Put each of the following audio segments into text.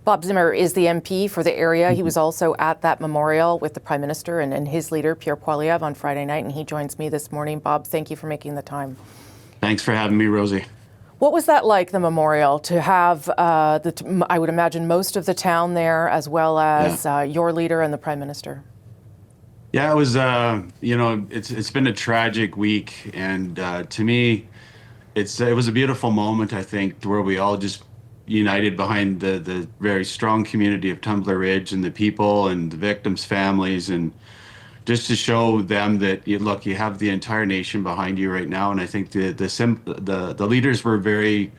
Bob Zimmer is the MP for the area. He was also at that memorial with the Prime Minister and his leader, Pierre Poilievre, on Friday night, and he joins me this morning. Bob, thank you for making the time. Thanks for having me, Rosie. What was that like, the memorial, to have, I would imagine, most of the town there, as well as your leader and the Prime Minister? Yeah, it was, it's been a tragic week, and to me, it was a beautiful moment, I think, where we all just united behind the very strong community of Tumbler Ridge and the people and the victims' families, and just to show them that, look, you have the entire nation behind you right now. And I think the leaders were very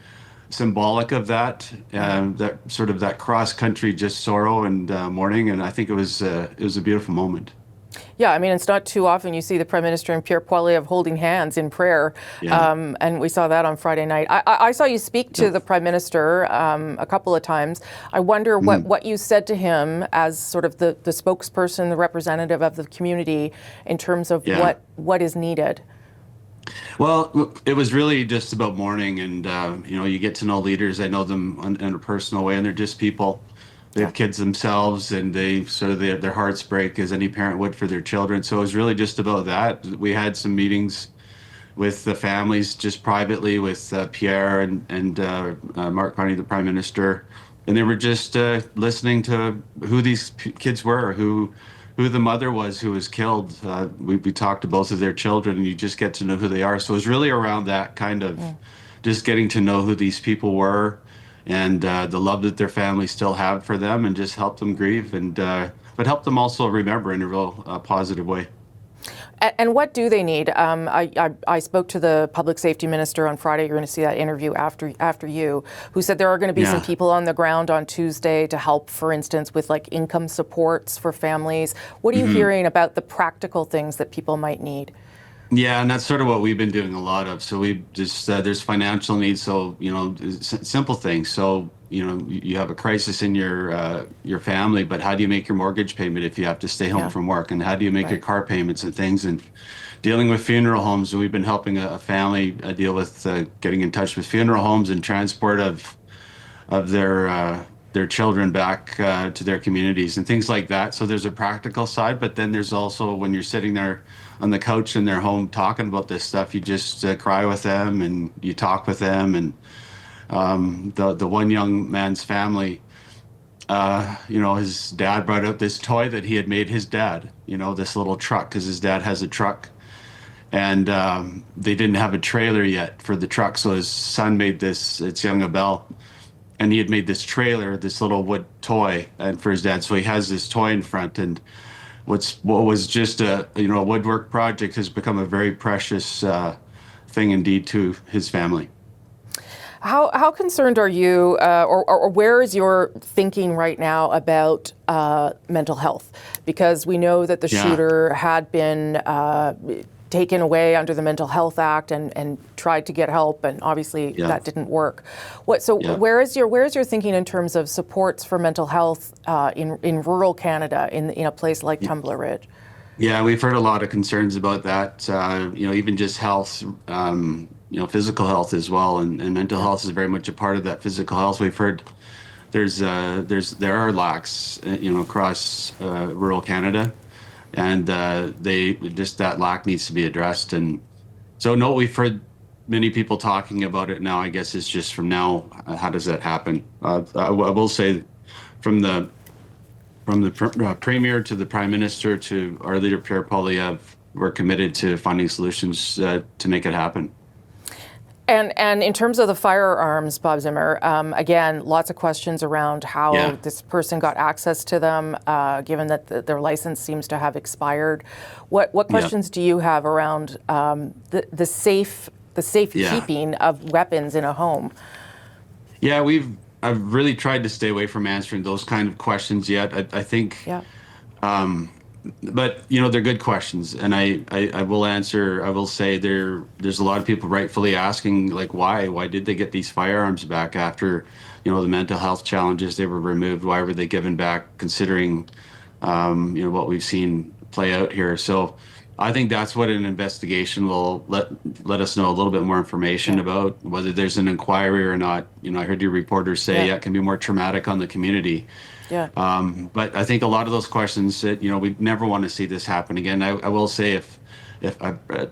symbolic of that, that sort of that cross-country just sorrow and mourning. And I think it was a beautiful moment. Yeah, I mean, it's not too often you see the Prime Minister and Pierre Poilievre holding hands in prayer, and we saw that on Friday night. I saw you speak to the Prime Minister a couple of times. I wonder what you said to him as sort of the spokesperson, the representative of the community, in terms of what is needed. Well, it was really just about mourning, and you get to know leaders. I know them in a personal way, and they're just people. They have kids themselves, and their hearts break, as any parent would for their children. So it was really just about that. We had some meetings with the families, just privately, with Pierre and Mark Carney, the Prime Minister, and they were just listening to who these kids were, who the mother was who was killed. We talked to both of their children, and you just get to know who they are. So it was really around that kind of just getting to know who these people were, and the love that their families still have for them, and just help them grieve, and but help them also remember in a real positive way. And what do they need? I spoke to the Public Safety Minister on Friday. You're going to see that interview after you, who said there are going to be some people on the ground on Tuesday to help, for instance, with like income supports for families. What are you hearing about the practical things that people might need? Yeah, and that's sort of what we've been doing a lot of. So we just, there's financial needs. So, simple things. So, you have a crisis in your family, but how do you make your mortgage payment if you have to stay home from work? And how do you make your car payments and things? And dealing with funeral homes. We've been helping a family deal with getting in touch with funeral homes and transport of their children back to their communities and things like that. So there's a practical side, but then there's also, when you're sitting there on the couch in their home talking about this stuff, you just cry with them and you talk with them. And the one young man's family, his dad brought out this toy that he had made his dad, this little truck, because his dad has a truck. And they didn't have a trailer yet for the truck. So his son made this, it's young Abel, and he had made this trailer, this little wood toy, and for his dad. So he has this toy in front, and what was just a woodwork project has become a very precious thing indeed to his family. How concerned are you, or where is your thinking right now about mental health? Because we know that the shooter had been taken away under the Mental Health Act and tried to get help, and obviously that didn't work. Where is your thinking in terms of supports for mental health in rural Canada, in a place like Tumbler Ridge? Yeah, we've heard a lot of concerns about that. Even just health, physical health as well, and mental health is very much a part of that physical health. We've heard there are lacks, across rural Canada. And that lack needs to be addressed. And so, no, we've heard many people talking about it now. I guess it's just from now, how does that happen? I will say, from the Premier to the Prime Minister to our leader, Pierre Poilievre, we're committed to finding solutions to make it happen. And in terms of the firearms, Bob Zimmer, again, lots of questions around how this person got access to them, given that their license seems to have expired. What questions do you have around the safe keeping of weapons in a home? Yeah, I've really tried to stay away from answering those kind of questions yet. I think. But they're good questions, and I will answer. I will say there's a lot of people rightfully asking, like, why did they get these firearms back after the mental health challenges? They were removed. Why were they given back, considering what we've seen play out here? So I think that's what an investigation will let us know a little bit more information about, whether there's an inquiry or not. I heard your reporters say it can be more traumatic on the community. Yeah. But I think a lot of those questions that, we never want to see this happen again. I will say if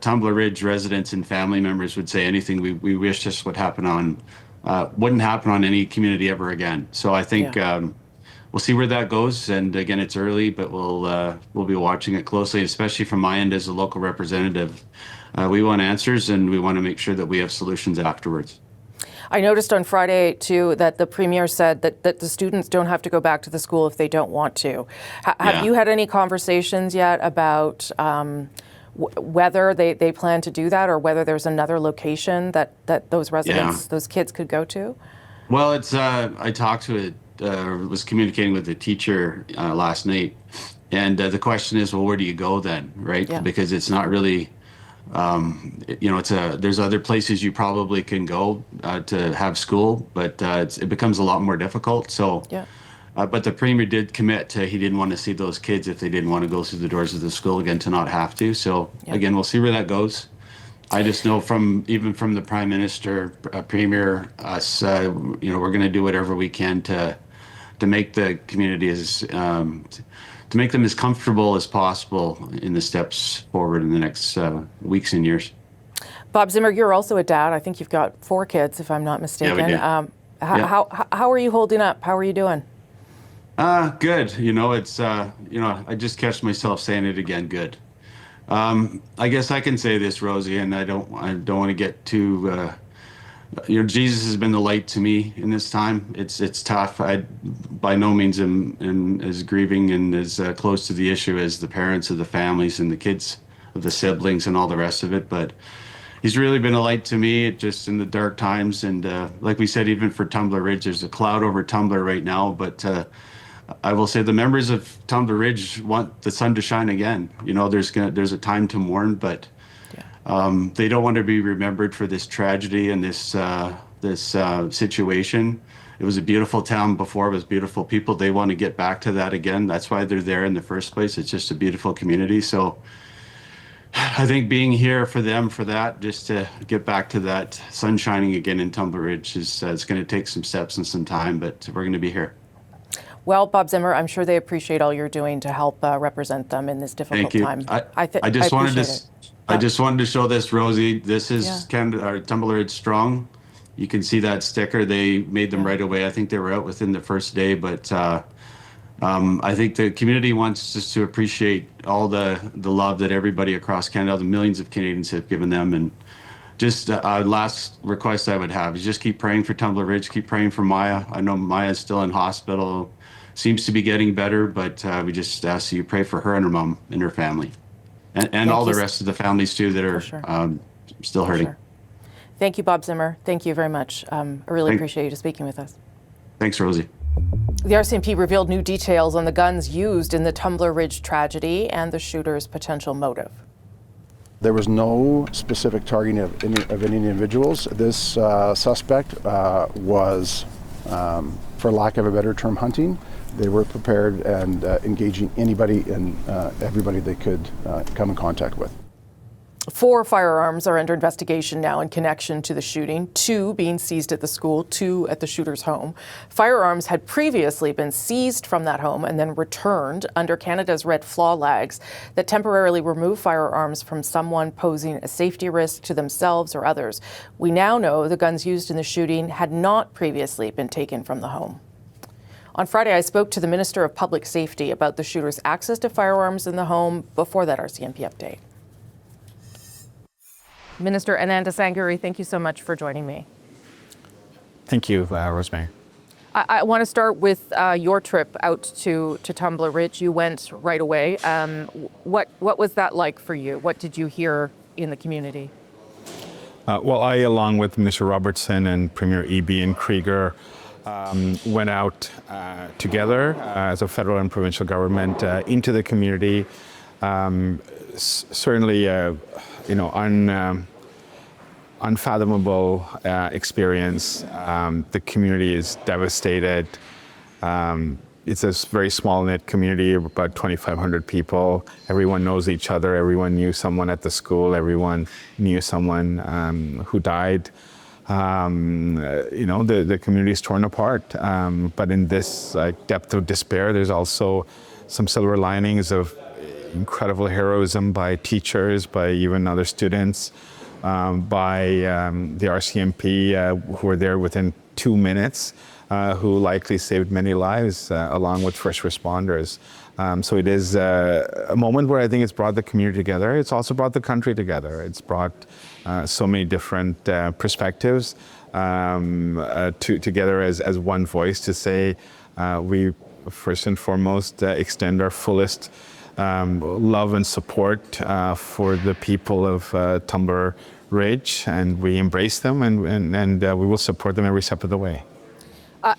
Tumbler Ridge residents and family members would say anything, we wish this would wouldn't happen on any community ever again. So I think we'll see where that goes. And again, it's early, but we'll be watching it closely, especially from my end as a local representative. We want answers, and we want to make sure that we have solutions afterwards. I noticed on Friday, too, that the Premier said that the students don't have to go back to the school if they don't want to. Have you had any conversations yet about whether they plan to do that, or whether there's another location that those residents, those kids could go to? Well, I talked to was communicating with the teacher last night, and the question is, well, where do you go then, right? Yeah. Because it's not really, there's other places you probably can go to have school, but it becomes a lot more difficult. So, but the Premier did commit to, he didn't want to see those kids, if they didn't want to go through the doors of the school again, to not have to. So again, we'll see where that goes. I just know even from the Prime Minister, Premier, us, we're going to do whatever we can to make the community to make them as comfortable as possible in the steps forward in the next weeks and years. Bob Zimmer, you're also a dad. I think you've got 4 kids, if I'm not mistaken. Yeah, we do. How are you holding up? How are you doing? Good. It's I just catch myself saying it again. Good. I guess I can say this, Rosie, and I don't want to get too. Jesus has been the light to me in this time. It's tough. I by no means am as grieving and as close to the issue as the parents of the families and the kids of the siblings and all the rest of it. But he's really been a light to me, just in the dark times. And like we said, even for Tumbler Ridge, there's a cloud over Tumbler right now. But I will say the members of Tumbler Ridge want the sun to shine again. There's a time to mourn, but they don't want to be remembered for this tragedy and this situation. It was a beautiful town before. It was beautiful people. They want to get back to that again. That's why they're there in the first place. It's just a beautiful community. So I think being here for them, for that, just to get back to that sun shining again in Tumbler Ridge it's going to take some steps and some time, but we're going to be here. Well, Bob Zimmer, I'm sure they appreciate all you're doing to help represent them in this difficult time. I just wanted to show this, Rosie. This is Canada, Tumbler Ridge Strong. You can see that sticker. They made them right away. I think they were out within the first day, but I think the community wants us to appreciate all the love that everybody across Canada, the millions of Canadians have given them. And just last request I would have is just keep praying for Tumbler Ridge, keep praying for Maya. I know Maya's still in hospital, seems to be getting better, but we just ask that you pray for her and her mom and her family. And all the rest of the families, too, that are still hurting. Sure. Thank you, Bob Zimmer. Thank you very much. I really appreciate you speaking with us. Thanks, Rosie. The RCMP revealed new details on the guns used in the Tumbler Ridge tragedy and the shooter's potential motive. There was no specific targeting of any individuals. This suspect was, for lack of a better term, hunting. They were prepared and engaging anybody and everybody they could come in contact with. 4 firearms are under investigation now in connection to the shooting, 2 being seized at the school, 2 at the shooter's home. Firearms had previously been seized from that home and then returned under Canada's red flags that temporarily remove firearms from someone posing a safety risk to themselves or others. We now know the guns used in the shooting had not previously been taken from the home. On Friday, I spoke to the Minister of Public Safety about the shooter's access to firearms in the home before that RCMP update. Minister Anandasangaree, thank you so much for joining me. Thank you, Rosemary. I want to start with your trip out to Tumbler Ridge. You went right away. What was that like for you? What did you hear in the community? Well, I, along with Minister Robertson and Premier E.B. and Kreiger, went out together as a federal and provincial government into the community. Certainly, unfathomable experience. The community is devastated. it's a very small knit community of about 2,500 people. Everyone knows each other. Everyone knew someone at the school. Everyone knew someone who died. The community is torn apart. But in this depth of despair, there's also some silver linings of incredible heroism by teachers, by even other students, by the RCMP who were there within 2 minutes, who likely saved many lives along with first responders. So it is a moment where I think it's brought the community together. It's also brought the country together. It's brought so many different perspectives together as one voice to say we first and foremost extend our fullest love and support for the people of Tumbler Ridge, and we embrace them and we will support them every step of the way.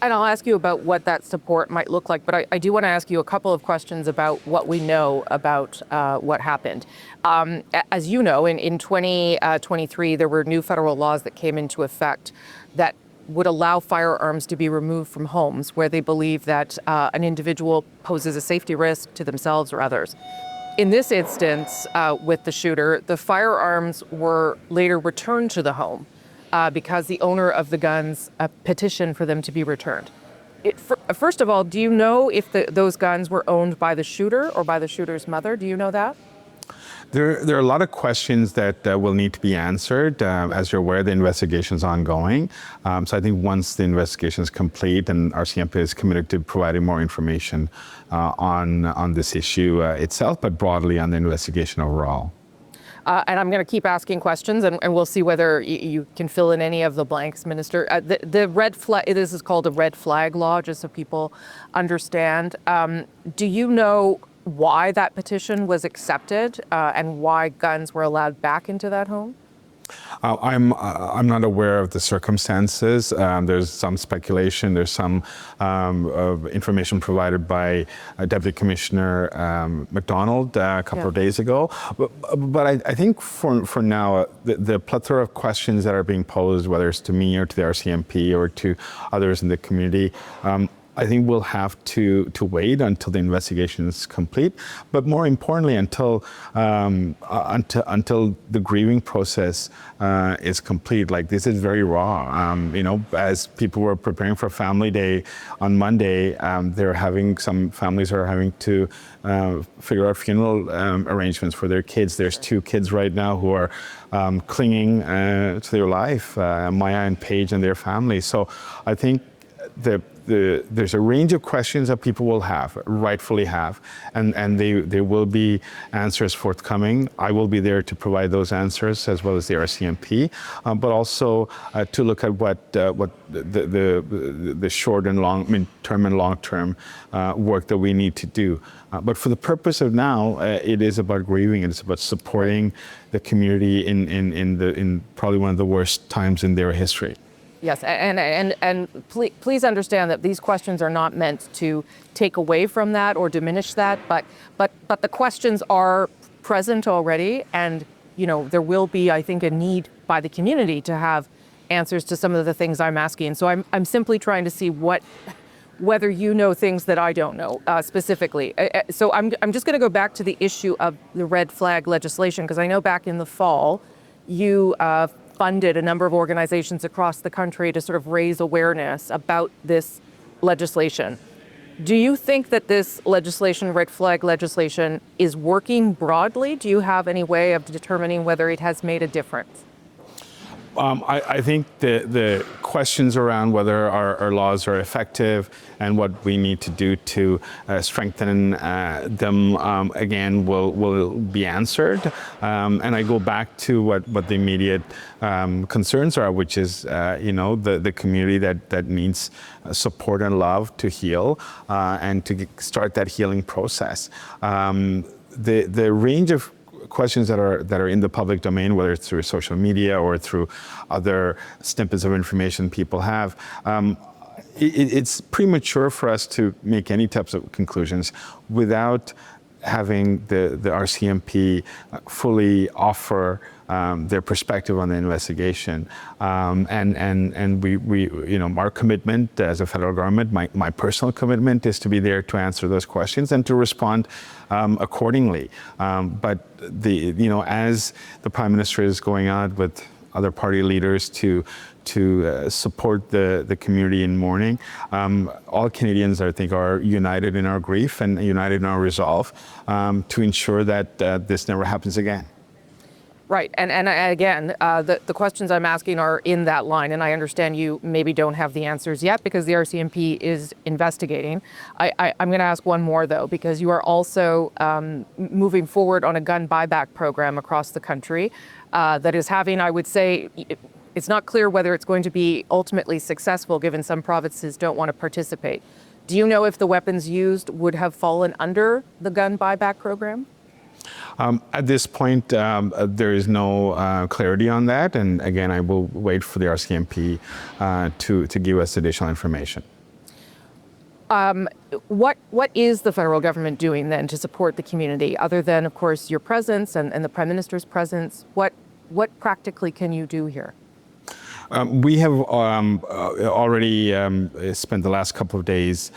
And I'll ask you about what that support might look like, but I do want to ask you a couple of questions about what we know about what happened. As you know, in 2023, there were new federal laws that came into effect that would allow firearms to be removed from homes where they believe that an individual poses a safety risk to themselves or others. In this instance, with the shooter, the firearms were later returned to the home because the owner of the guns petitioned for them to be returned. First of all, do you know if those guns were owned by the shooter or by the shooter's mother? Do you know that? There are a lot of questions that will need to be answered. As you're aware, the investigation is ongoing. So I think once the investigation is complete, and RCMP is committed to providing more information on this issue itself, but broadly on the investigation overall. And I'm going to keep asking questions, and we'll see whether you can fill in any of the blanks, Minister. The red flag, this is called a red flag law, just so people understand. Do you know why that petition was accepted and why guns were allowed back into that home? I'm not aware of the circumstances. There's some speculation. There's some information provided by Deputy Commissioner McDonald a couple of days ago. But I think for now, the plethora of questions that are being posed, whether it's to me or to the RCMP or to others in the community, I think we'll have to wait until the investigation is complete, but more importantly, until the grieving process is complete. Like, this is very raw. As people were preparing for Family Day on Monday, some families are having to figure out funeral arrangements for their kids. There's 2 kids right now who are clinging to their life, Maya and Paige and their family. So I think there's a range of questions that people will rightfully have, and there will be answers forthcoming. I will be there to provide those answers, as well as the RCMP, but also to look at what the short and mid-term and long-term work that we need to do. But for the purpose of now, it is about grieving, and it's about supporting the community in probably one of the worst times in their history. Yes, and please understand that these questions are not meant to take away from that or diminish that, but the questions are present already, and there will be, I think, a need by the community to have answers to some of the things I'm asking. So I'm simply trying to see whether you know things that I don't know specifically. So I'm just going to go back to the issue of the red flag legislation, because I know back in the fall you funded a number of organizations across the country to sort of raise awareness about this legislation. Do you think that this legislation, red flag legislation, is working broadly? Do you have any way of determining whether it has made a difference? I think the questions around whether our laws are effective and what we need to do to strengthen them again will be answered. And I go back to what the immediate concerns are, which is the community that needs support and love to heal and to start that healing process. The range of questions that are in the public domain, whether it's through social media or through other snippets of information people have, it's premature for us to make any types of conclusions without having the RCMP fully offer their perspective on the investigation, and we our commitment as a federal government, my personal commitment is to be there to answer those questions and to respond accordingly. But as the Prime Minister is going out with other party leaders to support the community in mourning, all Canadians, I think, are united in our grief and united in our resolve to ensure that this never happens again. Right, and again, the questions I'm asking are in that line, and I understand you maybe don't have the answers yet because the RCMP is investigating. I'm going to ask one more, though, because you are also moving forward on a gun buyback program across the country that is having, I would say, it's not clear whether it's going to be ultimately successful given some provinces don't want to participate. Do you know if the weapons used would have fallen under the gun buyback program? At this point, there is no clarity on that, and again, I will wait for the RCMP to give us additional information. What is the federal government doing then to support the community, other than, of course, your presence and the Prime Minister's presence? What practically can you do here? We have already spent the last couple of days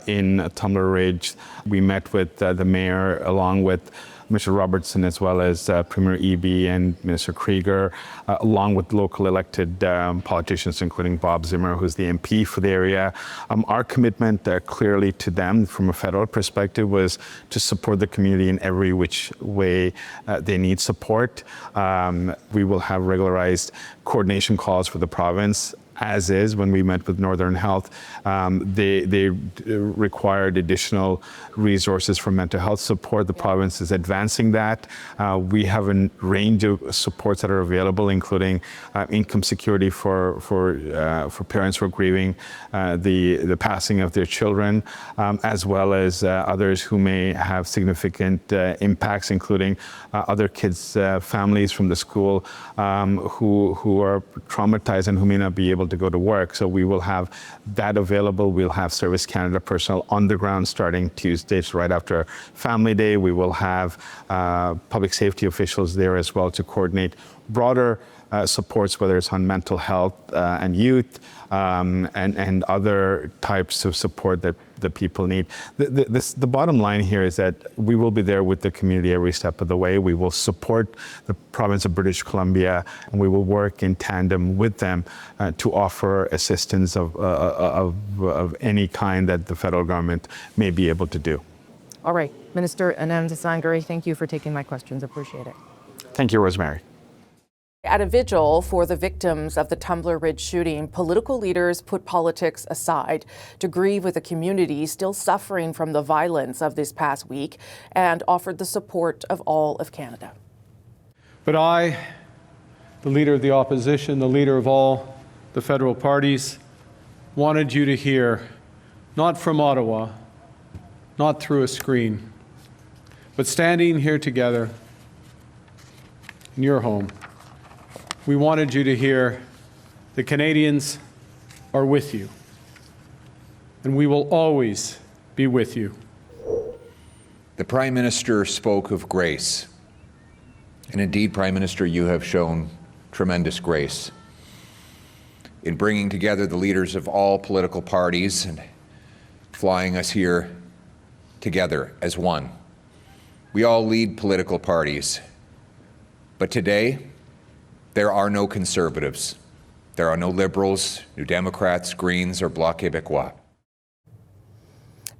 in Tumbler Ridge. We met with the mayor along with Mr. Robertson, as well as Premier Eby and Minister Kreiger, along with local elected politicians, including Bob Zimmer, who's the MP for the area. Our commitment clearly to them from a federal perspective was to support the community in every which way they need support. We will have regularized coordination calls for the province. As is, when we met with Northern Health, they required additional resources for mental health support. The province is advancing that. We have a range of supports that are available, including income security for parents who are grieving the passing of their children, as well as others who may have significant impacts, including other kids' families from the school who are traumatized and who may not be able to go to work. So we will have that available. We'll have Service Canada personnel on the ground starting Tuesday, so right after Family Day. We will have public safety officials there as well to coordinate broader supports, whether it's on mental health and youth and other types of support that the people need. The bottom line here is that we will be there with the community every step of the way. We will support the province of British Columbia, and we will work in tandem with them to offer assistance of any kind that the federal government may be able to do. All right, Minister Anandasangaree, thank you for taking my questions. Appreciate it. Thank you, Rosemary. At a vigil for the victims of the Tumbler Ridge shooting, political leaders put politics aside to grieve with a community still suffering from the violence of this past week and offered the support of all of Canada. But I, the leader of the opposition, the leader of all the federal parties, wanted you to hear, not from Ottawa, not through a screen, but standing here together in your home. We wanted you to hear the Canadians are with you, and we will always be with you. The Prime Minister spoke of grace, and indeed, Prime Minister, you have shown tremendous grace in bringing together the leaders of all political parties and flying us here together as one. We all lead political parties, but today, there are no Conservatives. There are no Liberals, New Democrats, Greens, or Bloc Québécois.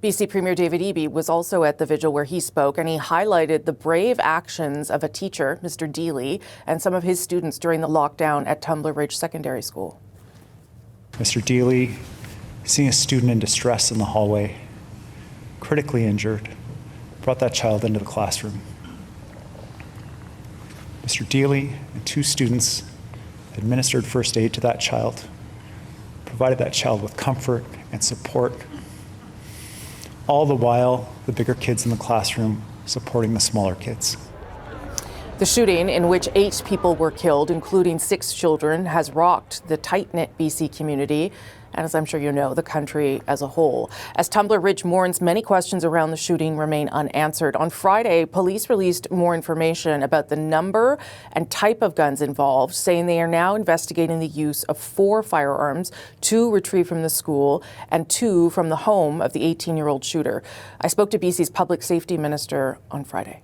BC Premier David Eby was also at the vigil where he spoke, and he highlighted the brave actions of a teacher, Mr. Deely, and some of his students during the lockdown at Tumbler Ridge Secondary School. Mr. Deely, seeing a student in distress in the hallway, critically injured, brought that child into the classroom. Mr. Deely and two students administered first aid to that child, provided that child with comfort and support, all the while the bigger kids in the classroom supporting the smaller kids. The shooting, in which 8 people were killed, including 6 children, has rocked the tight-knit BC community and as I'm sure you know, the country as a whole. As Tumbler Ridge mourns, many questions around the shooting remain unanswered. On Friday, police released more information about the number and type of guns involved, saying they are now investigating the use of 4 firearms, 2 retrieved from the school and 2 from the home of the 18-year-old shooter. I spoke to BC's Public Safety Minister on Friday.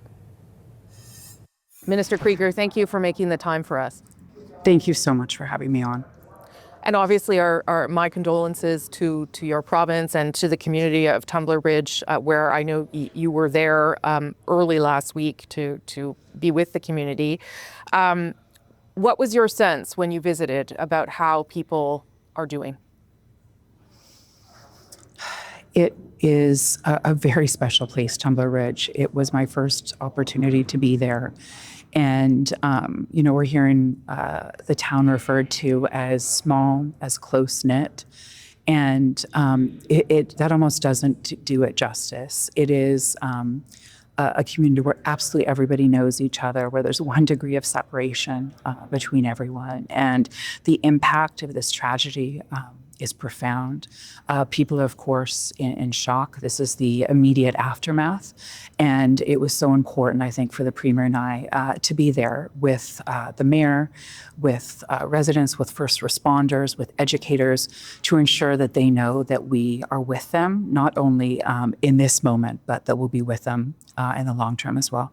Minister Krieger, thank you for making the time for us. Thank you so much for having me on. And obviously my condolences to your province and to the community of Tumbler Ridge, where I know you were there early last week to be with the community. What was your sense when you visited about how people are doing? It is a very special place, Tumbler Ridge. It was my first opportunity to be there. And, we're hearing the town referred to as small, as close-knit. And that almost doesn't do it justice. It is a community where absolutely everybody knows each other, where there's 1 degree of separation between everyone. And the impact of this tragedy is profound. People are, of course, in shock. This is the immediate aftermath. And it was so important, I think, for the Premier and I to be there with the Mayor, with residents, with first responders, with educators, to ensure that they know that we are with them, not only in this moment, but that we'll be with them in the long term as well.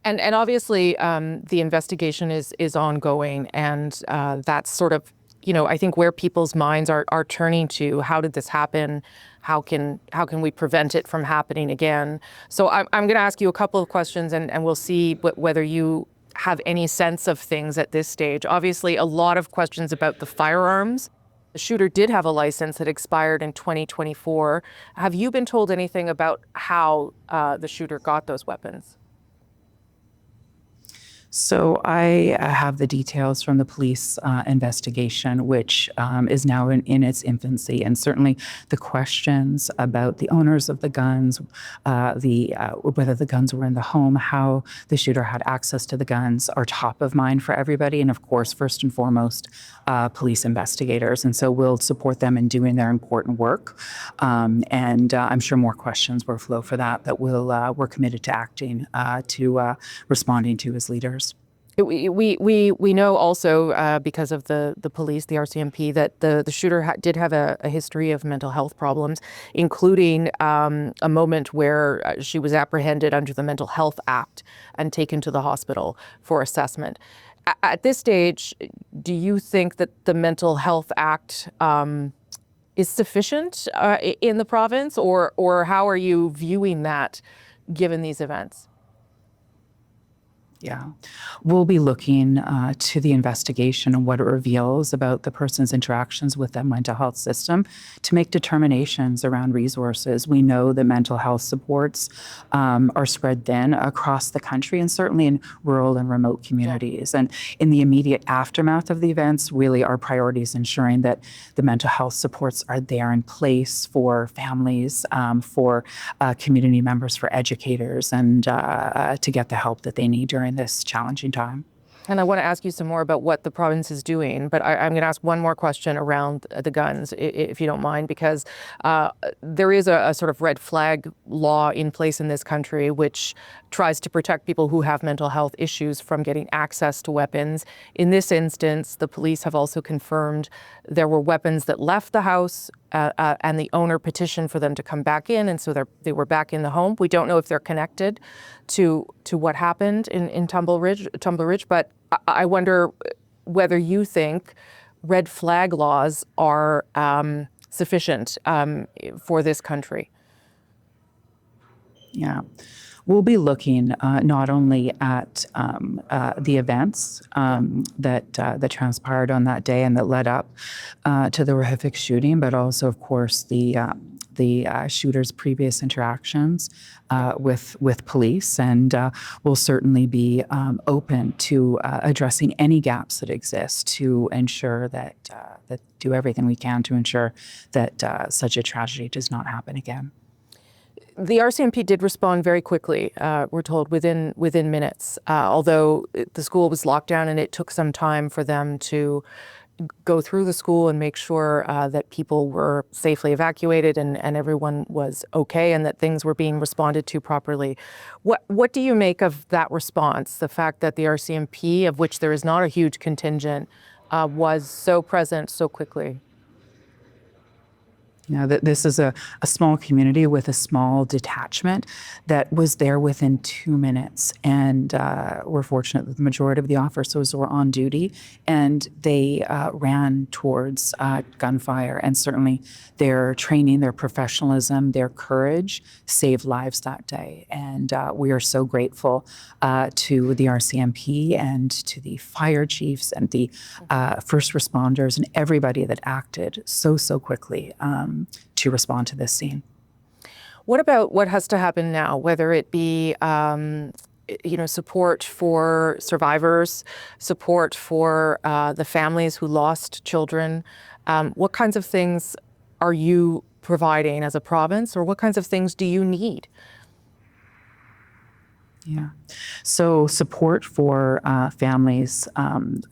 And obviously, the investigation is ongoing, and that's sort of I think where people's minds are turning to. How did this happen? How can we prevent it from happening again? So I'm going to ask you a couple of questions, and we'll see whether you have any sense of things at this stage. Obviously, a lot of questions about the firearms. The shooter did have a license that expired in 2024. Have you been told anything about how the shooter got those weapons? So I have the details from the police investigation, which is now in its infancy, and certainly the questions about the owners of the guns, whether the guns were in the home, how the shooter had access to the guns, are top of mind for everybody, and of course, first and foremost, police investigators. And so we'll support them in doing their important work, and I'm sure more questions will flow for that we're committed to acting to responding to as leaders. We know also because of the police, the RCMP, that the shooter did have a history of mental health problems, including a moment where she was apprehended under the Mental Health Act and taken to the hospital for assessment. At this stage, do you think that the Mental Health Act is sufficient in the province, or how are you viewing that given these events? Yeah, we'll be looking to the investigation and what it reveals about the person's interactions with the mental health system to make determinations around resources. We know that mental health supports are spread thin across the country, and certainly in rural and remote communities. And in the immediate aftermath of the events, really our priority is ensuring that the mental health supports are there in place for families, for community members, for educators, and to get the help that they need during this challenging time. And I want to ask you some more about what the province is doing, but I'm going to ask one more question around the guns, if you don't mind, because there is a sort of red flag law in place in this country which tries to protect people who have mental health issues from getting access to weapons. In this instance, the police have also confirmed there were weapons that left the house and the owner petitioned for them to come back in, and so they were back in the home. We don't know if they're connected to what happened in Tumbler Ridge, but I wonder whether you think red flag laws are sufficient for this country. Yeah. We'll be looking not only at the events that transpired on that day and that led up to the horrific shooting, but also, of course, the shooter's previous interactions with police, and we'll certainly be open to addressing any gaps that exist to ensure that do everything we can to ensure that such a tragedy does not happen again. The RCMP did respond very quickly, we're told, within minutes, although the school was locked down and it took some time for them to go through the school and make sure that people were safely evacuated and everyone was okay and that things were being responded to properly. What do you make of that response? The fact that the RCMP, of which there is not a huge contingent, was so present so quickly? You know, that this is a small community with a small detachment that was there within 2 minutes. And we're fortunate that the majority of the officers were on duty and they ran towards gunfire. And certainly their training, their professionalism, their courage saved lives that day. And we are so grateful to the RCMP and to the fire chiefs and the first responders and everybody that acted so quickly to respond to this scene. What about what has to happen now, whether it be support for survivors, support for the families who lost children? What kinds of things are you providing as a province, or what kinds of things do you need? Yeah. So support for families,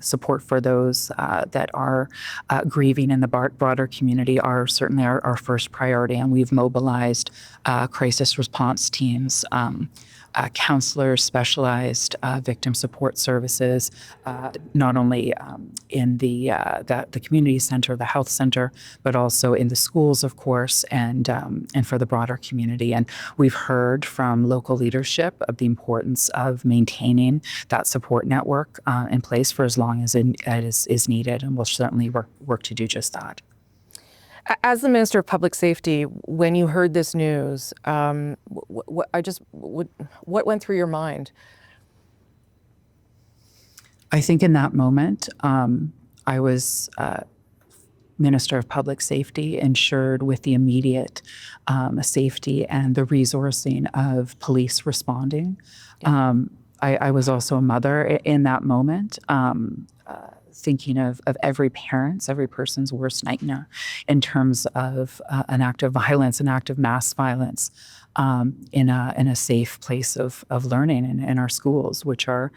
support for those that are grieving in the broader community are certainly our first priority. And we've mobilized crisis response teams, counselors, specialized victim support services, not only in the community center, the health center, but also in the schools, of course, and for the broader community. And we've heard from local leadership of the importance of maintaining that support network in place for as long as it is needed, and we'll certainly work to do just that. As the Minister of Public Safety, when you heard this news, what went through your mind? I think in that moment, I was Minister of Public Safety, ensured with the immediate safety and the resourcing of police responding. Yeah. I was also a mother in that moment. Thinking of every person's worst nightmare in terms of an act of violence, an act of mass violence in a safe place of learning in our schools, which are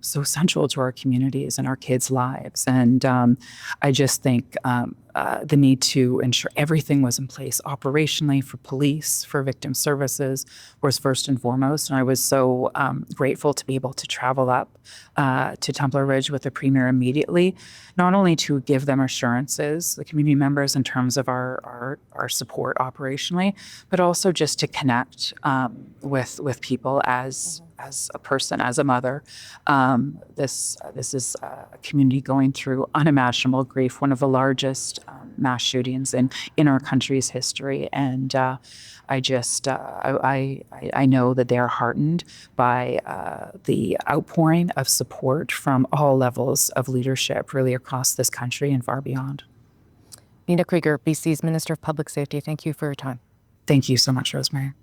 so central to our communities and our kids' lives. And I just think the need to ensure everything was in place operationally for police, for victim services was first and foremost. And I was so grateful to be able to travel up to Tumbler Ridge with the Premier immediately, not only to give them assurances, the community members, in terms of our support operationally, but also just to connect with people as a person, as a mother. This is a community going through unimaginable grief, one of the largest mass shootings in our country's history. And I know that they're heartened by the outpouring of support from all levels of leadership, really across this country and far beyond. Nina Krieger, BC's Minister of Public Safety, thank you for your time. Thank you so much, Rosemary.